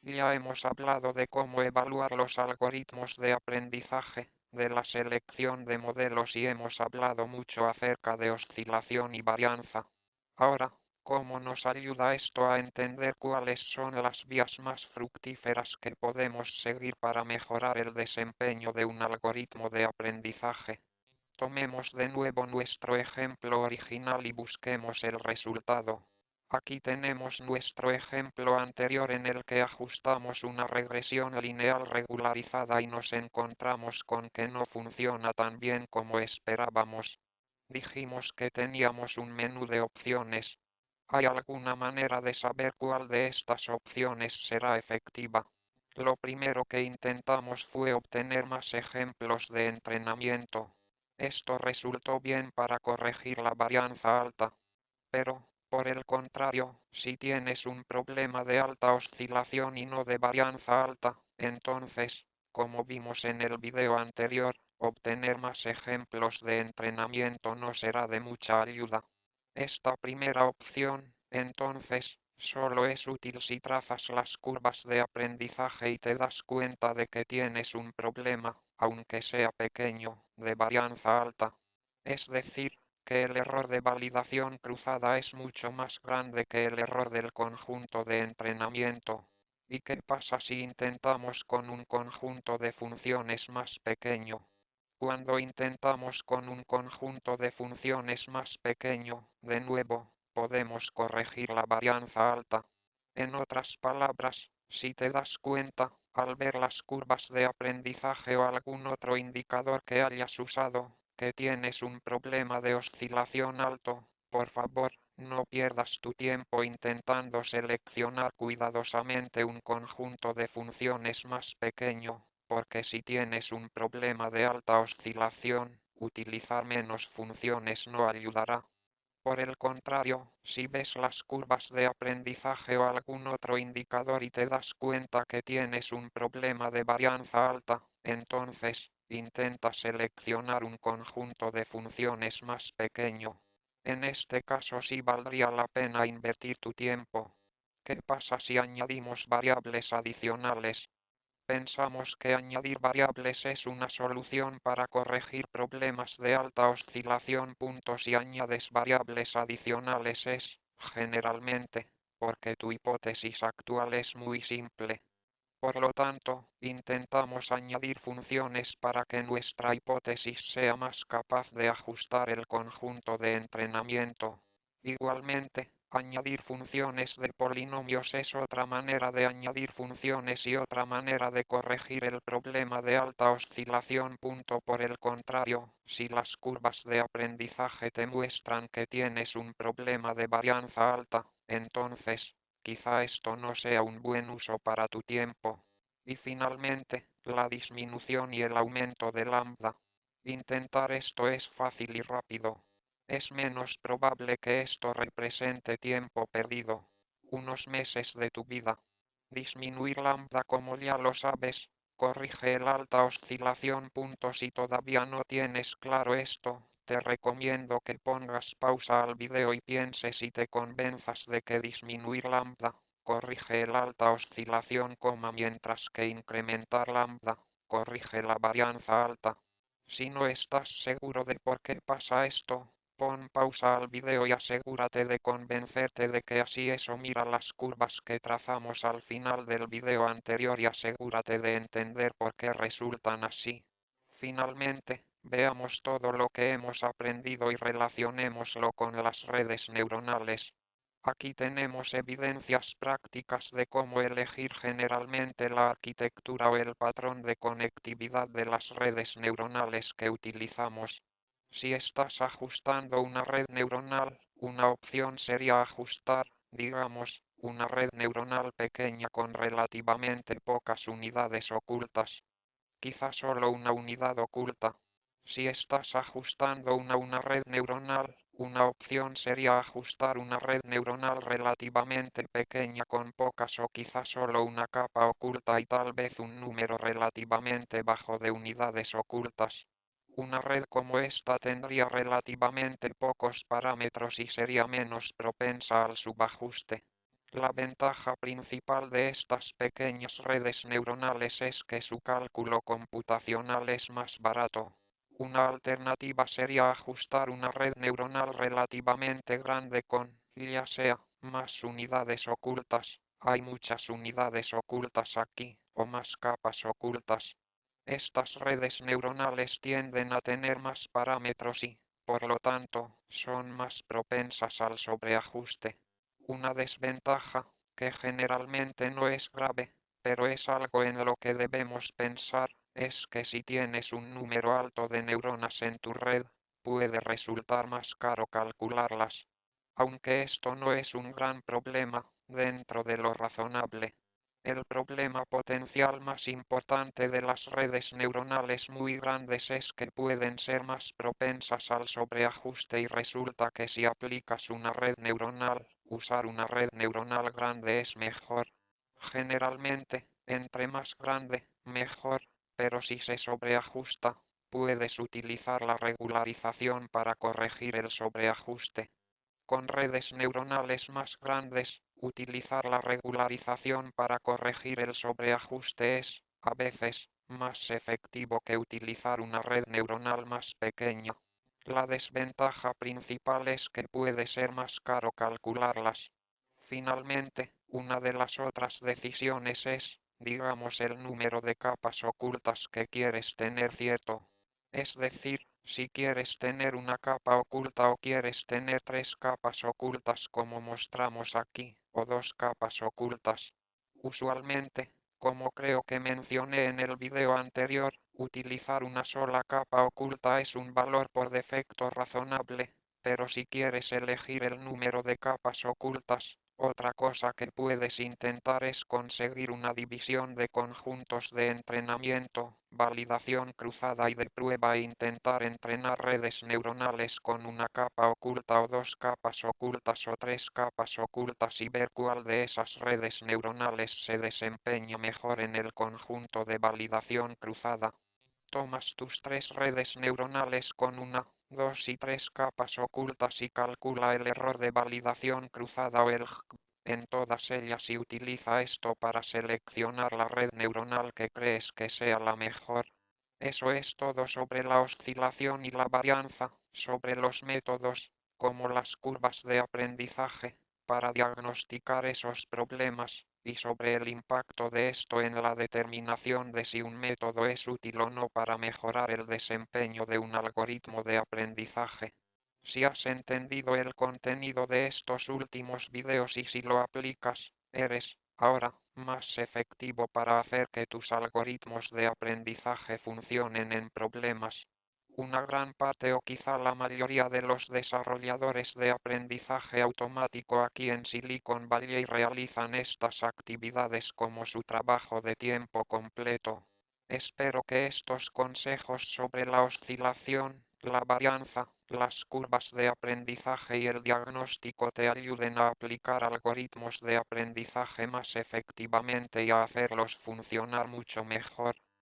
Ya hemos hablado de cómo evaluar los algoritmos de aprendizaje, de la selección de modelos y hemos hablado mucho acerca de oscilación y varianza. Ahora, ¿cómo nos ayuda esto a entender cuáles son las vías más fructíferas que podemos seguir para mejorar el desempeño de un algoritmo de aprendizaje? Tomemos de nuevo nuestro ejemplo original y busquemos el resultado. Aquí tenemos nuestro ejemplo anterior en el que ajustamos una regresión lineal regularizada y nos encontramos con que no funciona tan bien como esperábamos. Dijimos que teníamos un menú de opciones. ¿Hay alguna manera de saber cuál de estas opciones será efectiva? Lo primero que intentamos fue obtener más ejemplos de entrenamiento. Esto resultó bien para corregir la varianza alta. Pero, por el contrario, si tienes un problema de alta oscilación y no de varianza alta, entonces, como vimos en el video anterior, obtener más ejemplos de entrenamiento no será de mucha ayuda. Esta primera opción, entonces, solo es útil si trazas las curvas de aprendizaje y te das cuenta de que tienes un problema, aunque sea pequeño, de varianza alta. Es decir, que el error de validación cruzada es mucho más grande que el error del conjunto de entrenamiento. ¿Y qué pasa si intentamos con un conjunto de funciones más pequeño? Cuando intentamos con un conjunto de funciones más pequeño, de nuevo, podemos corregir la varianza alta. En otras palabras, si te das cuenta, al ver las curvas de aprendizaje o algún otro indicador que hayas usado, que tienes un problema de oscilación alto, por favor, no pierdas tu tiempo intentando seleccionar cuidadosamente un conjunto de funciones más pequeño, porque si tienes un problema de alta oscilación, utilizar menos funciones no ayudará. Por el contrario, si ves las curvas de aprendizaje o algún otro indicador y te das cuenta que tienes un problema de varianza alta, entonces, intenta seleccionar un conjunto de funciones más pequeño. En este caso sí valdría la pena invertir tu tiempo. ¿Qué pasa si añadimos variables adicionales? Pensamos que añadir variables es una solución para corregir problemas de alta oscilación. Si añades variables adicionales es, generalmente, porque tu hipótesis actual es muy simple. Por lo tanto, intentamos añadir funciones para que nuestra hipótesis sea más capaz de ajustar el conjunto de entrenamiento. Igualmente, añadir funciones de polinomios es otra manera de añadir funciones y otra manera de corregir el problema de alta oscilación. Por el contrario, si las curvas de aprendizaje te muestran que tienes un problema de varianza alta, entonces, quizá esto no sea un buen uso para tu tiempo. Y finalmente, la disminución y el aumento de lambda. Intentar esto es fácil y rápido. Es menos probable que esto represente tiempo perdido, unos meses de tu vida. Disminuir lambda, como ya lo sabes, corrige el alta oscilación. Si todavía no tienes claro esto, te recomiendo que pongas pausa al video y pienses y te convenzas de que disminuir lambda corrige el alta oscilación, mientras que incrementar lambda corrige la varianza alta. Si no estás seguro de por qué pasa esto, pon pausa al video y asegúrate de convencerte de que así es, o mira las curvas que trazamos al final del video anterior y asegúrate de entender por qué resultan así. Finalmente, veamos todo lo que hemos aprendido y relacionémoslo con las redes neuronales. Aquí tenemos evidencias prácticas de cómo elegir generalmente la arquitectura o el patrón de conectividad de las redes neuronales que utilizamos. Si estás ajustando una red neuronal, una opción sería ajustar, digamos, una red neuronal pequeña con relativamente pocas unidades ocultas. Quizá solo una unidad oculta. Si estás ajustando una red neuronal, una opción sería ajustar una red neuronal relativamente pequeña con pocas o quizá solo una capa oculta y tal vez un número relativamente bajo de unidades ocultas. Una red como esta tendría relativamente pocos parámetros y sería menos propensa al subajuste. La ventaja principal de estas pequeñas redes neuronales es que su cálculo computacional es más barato. Una alternativa sería ajustar una red neuronal relativamente grande con, ya sea, más unidades ocultas. Hay muchas unidades ocultas aquí, o más capas ocultas. Estas redes neuronales tienden a tener más parámetros y, por lo tanto, son más propensas al sobreajuste. Una desventaja, que generalmente no es grave, pero es algo en lo que debemos pensar, es que si tienes un número alto de neuronas en tu red, puede resultar más caro calcularlas. Aunque esto no es un gran problema, dentro de lo razonable. El problema potencial más importante de las redes neuronales muy grandes es que pueden ser más propensas al sobreajuste y resulta que si aplicas una red neuronal, usar una red neuronal grande es mejor. Generalmente, entre más grande, mejor, pero si se sobreajusta, puedes utilizar la regularización para corregir el sobreajuste. Con redes neuronales más grandes, utilizar la regularización para corregir el sobreajuste es, a veces, más efectivo que utilizar una red neuronal más pequeña. La desventaja principal es que puede ser más caro calcularlas. Finalmente, una de las otras decisiones es, digamos, el número de capas ocultas que quieres tener cierto. Es decir, si quieres tener una capa oculta o quieres tener tres capas ocultas como mostramos aquí, o dos capas ocultas. Usualmente, como creo que mencioné en el video anterior, utilizar una sola capa oculta es un valor por defecto razonable, pero si quieres elegir el número de capas ocultas, otra cosa que puedes intentar es conseguir una división de conjuntos de entrenamiento, validación cruzada y de prueba e intentar entrenar redes neuronales con una capa oculta o dos capas ocultas o tres capas ocultas y ver cuál de esas redes neuronales se desempeña mejor en el conjunto de validación cruzada. Tomas tus tres redes neuronales con una, dos y tres capas ocultas y calcula el error de validación cruzada o el en todas ellas y utiliza esto para seleccionar la red neuronal que crees que sea la mejor. Eso es todo sobre la oscilación y la varianza, sobre los métodos, como las curvas de aprendizaje, para diagnosticar esos problemas, y sobre el impacto de esto en la determinación de si un método es útil o no para mejorar el desempeño de un algoritmo de aprendizaje. Si has entendido el contenido de estos últimos videos y si lo aplicas, eres, ahora, más efectivo para hacer que tus algoritmos de aprendizaje funcionen en problemas. Una gran parte o quizá la mayoría de los desarrolladores de aprendizaje automático aquí en Silicon Valley realizan estas actividades como su trabajo de tiempo completo. Espero que estos consejos sobre la oscilación, la varianza, las curvas de aprendizaje y el diagnóstico te ayuden a aplicar algoritmos de aprendizaje más efectivamente y a hacerlos funcionar mucho mejor.